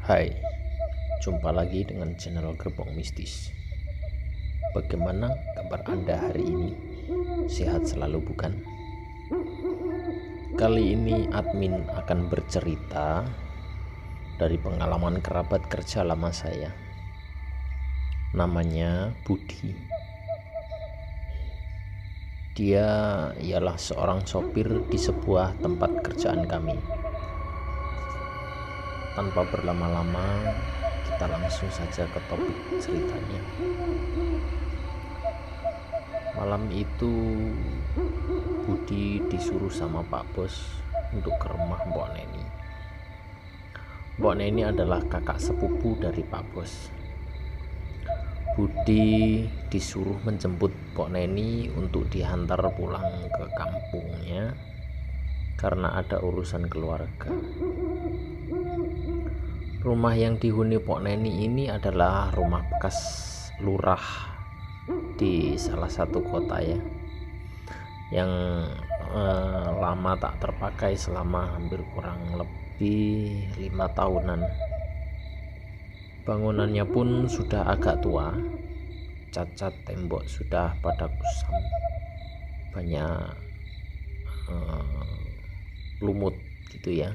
Hai, jumpa lagi dengan channel Gerbong Mistis. Bagaimana kabar Anda hari ini? Sehat selalu bukan? Kali ini admin akan bercerita dari pengalaman kerabat kerja lama saya. Namanya Budi. Dia ialah seorang sopir di sebuah tempat kerjaan kami. Tanpa berlama-lama, kita langsung saja ke topik ceritanya. Malam itu Budi disuruh sama Pak Bos untuk ke rumah Mbok Neni. Mbok Neni adalah kakak sepupu dari Pak Bos. Budi disuruh menjemput Mbok Neni untuk dihantar pulang ke kampungnya karena ada urusan keluarga. Rumah yang dihuni Mbok Neni ini adalah rumah bekas lurah di salah satu kota ya, yang lama tak terpakai selama hampir kurang lebih 5 tahunan. Bangunannya pun sudah agak tua, cat-cat tembok sudah pada kusam, banyak lumut gitu ya.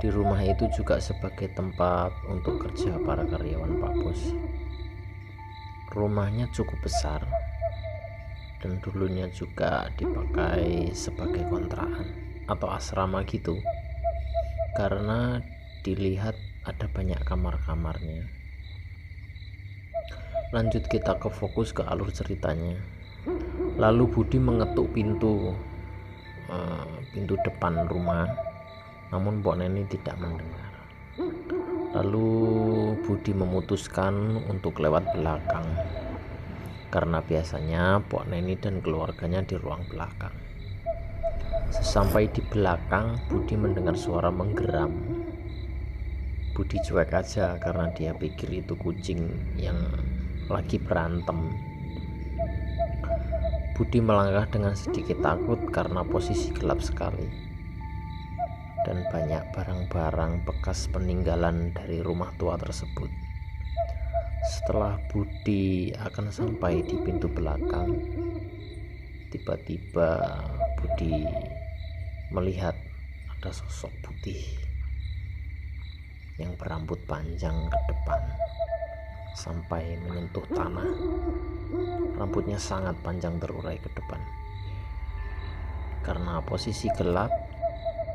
Di rumah itu juga sebagai tempat untuk kerja para karyawan Pak Bos. Rumahnya cukup besar dan dulunya juga dipakai sebagai kontrakan atau asrama gitu, karena dilihat ada banyak kamar-kamarnya. Lanjut kita ke fokus ke alur ceritanya. Lalu Budi mengetuk pintu depan rumah, namun Mbok Neni tidak mendengar. Lalu Budi memutuskan untuk lewat belakang, karena biasanya Mbok Neni dan keluarganya di ruang belakang. Sesampai di belakang, Budi mendengar suara menggeram. Budi cuek aja karena dia pikir itu kucing yang lagi berantem. Budi melangkah dengan sedikit takut karena posisi gelap sekali dan banyak barang-barang bekas peninggalan dari rumah tua tersebut. Setelah Budi akan sampai di pintu belakang, tiba-tiba Budi melihat ada sosok putih yang berambut panjang ke depan sampai menyentuh tanah. Rambutnya sangat panjang terurai ke depan. Karena posisi gelap,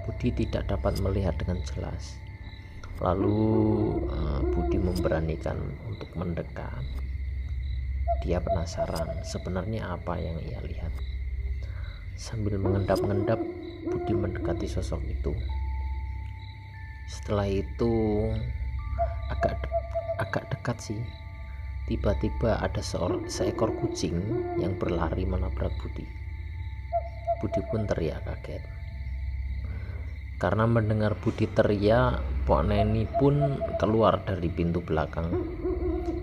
Budi tidak dapat melihat dengan jelas. Lalu Budi memberanikan untuk mendekat. Dia penasaran sebenarnya apa yang ia lihat. Sambil mengendap-endap, Budi mendekati sosok itu. Setelah itu agak dekat sih, tiba-tiba ada seekor kucing yang berlari menabrak Budi. Budi pun teriak kaget. Karena mendengar Budi teriak, Mbok Neni pun keluar dari pintu belakang.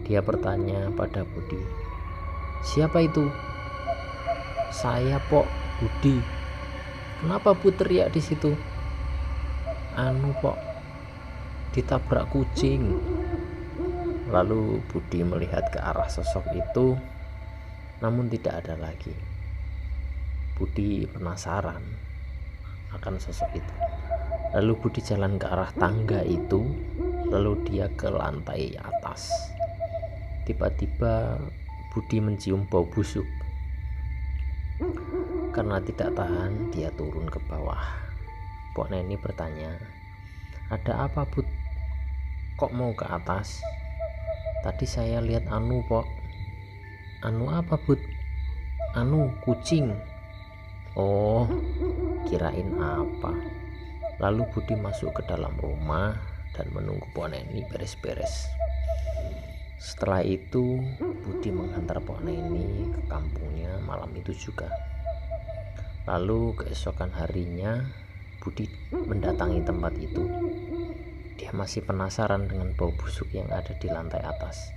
Dia bertanya pada Budi, "Siapa itu?" "Saya, Pok, Budi." "Kenapa Bu teriak di situ?" "Anu, Pok, ditabrak kucing." Lalu Budi melihat ke arah sosok itu, namun tidak ada lagi. Budi penasaran akan sosok itu. Lalu Budi jalan ke arah tangga itu, lalu dia ke lantai atas. Tiba-tiba Budi mencium bau busuk. Karena tidak tahan, dia turun ke bawah. Mbok Neni bertanya, "Ada apa, Bud? Kok mau ke atas?" "Tadi saya lihat anu, Pok." "Anu apa, Bud?" "Anu, kucing." "Oh, kirain apa." Lalu Budi masuk ke dalam rumah dan menunggu Mbok Neni beres-beres. Setelah itu Budi menghantar Mbok Neni ke kampungnya malam itu juga. Lalu keesokan harinya Budi mendatangi tempat itu. Dia masih penasaran dengan bau busuk yang ada di lantai atas.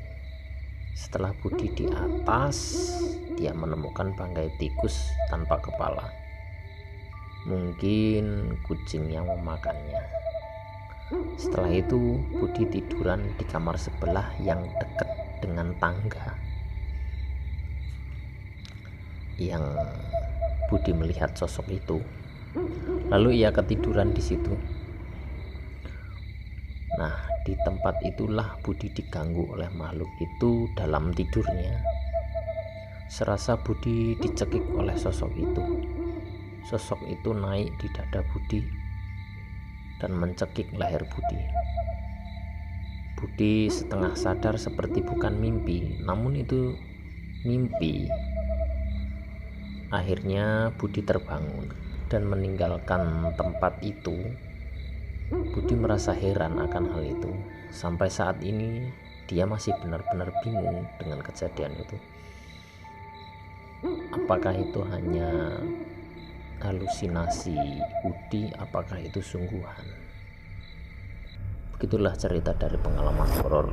Setelah Budi di atas, dia menemukan bangkai tikus tanpa kepala. Mungkin kucing yang memakannya. Setelah itu Budi tiduran di kamar sebelah yang dekat dengan tangga yang Budi melihat sosok itu. Lalu ia ketiduran di situ. Nah, di tempat itulah Budi diganggu oleh makhluk itu dalam tidurnya. Serasa Budi dicekik oleh sosok itu. Sosok itu naik di dada Budi dan mencekik leher Budi. Budi setengah sadar seperti bukan mimpi, namun itu mimpi. Akhirnya Budi terbangun dan meninggalkan tempat itu. Budi merasa heran akan hal itu. Sampai saat ini dia masih benar-benar bingung dengan kejadian itu. Apakah itu hanya halusinasi Budi, apakah itu sungguhan? Begitulah cerita dari pengalaman horor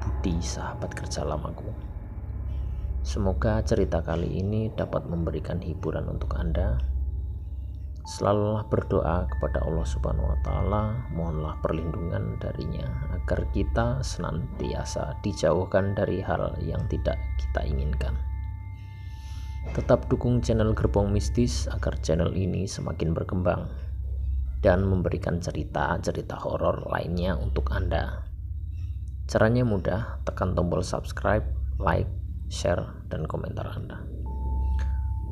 Budi, sahabat kerja lamaku. Semoga cerita kali ini dapat memberikan hiburan untuk Anda. Selalulah berdoa kepada Allah Subhanahu wa Ta'ala, mohonlah perlindungan darinya agar kita senantiasa dijauhkan dari hal yang tidak kita inginkan. Tetap dukung channel Gerbong Mistis agar channel ini semakin berkembang dan memberikan cerita-cerita horor lainnya untuk Anda. Caranya mudah, tekan tombol subscribe, like, share, dan komentar Anda.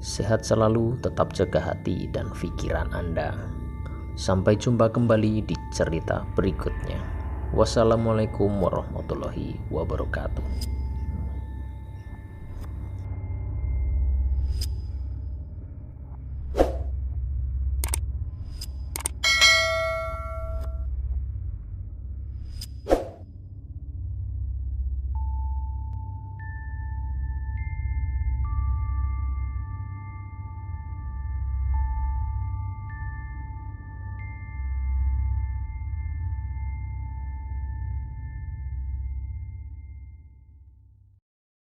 Sehat selalu, tetap jaga hati dan pikiran Anda. Sampai jumpa kembali di cerita berikutnya. Wassalamualaikum warahmatullahi wabarakatuh.